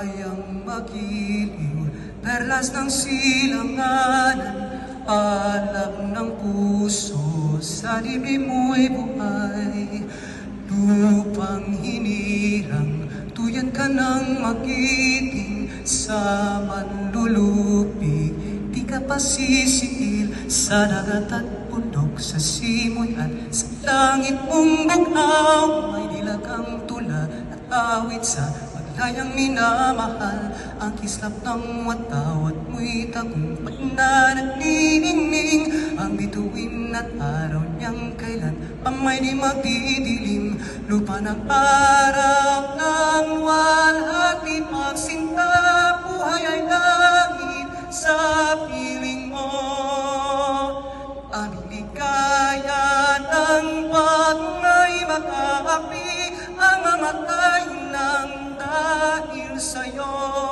kayang magiliw, perlas ng silanganan, alab ng puso, sa dibdib mo'y buhay. Lupang hinirang, tuyan ka ng magiting, sa manlulupi, di ka pasisiil, sa dagat at bundok, sa simoy at sa langit mong bugnaw. May nilagang tula at awit sa paglayang minamahal, ang kislap ng watawat mo'y tagumpay na nagniningning, ang bituin at araw niyang kailan pa may di magdidilim. Lupa ng araw ng walhati pagsinta, buhay ay langit sa piling mo. Aming ligaya ng pagmay makaapi, ang mamatay ng dahil sa'yo.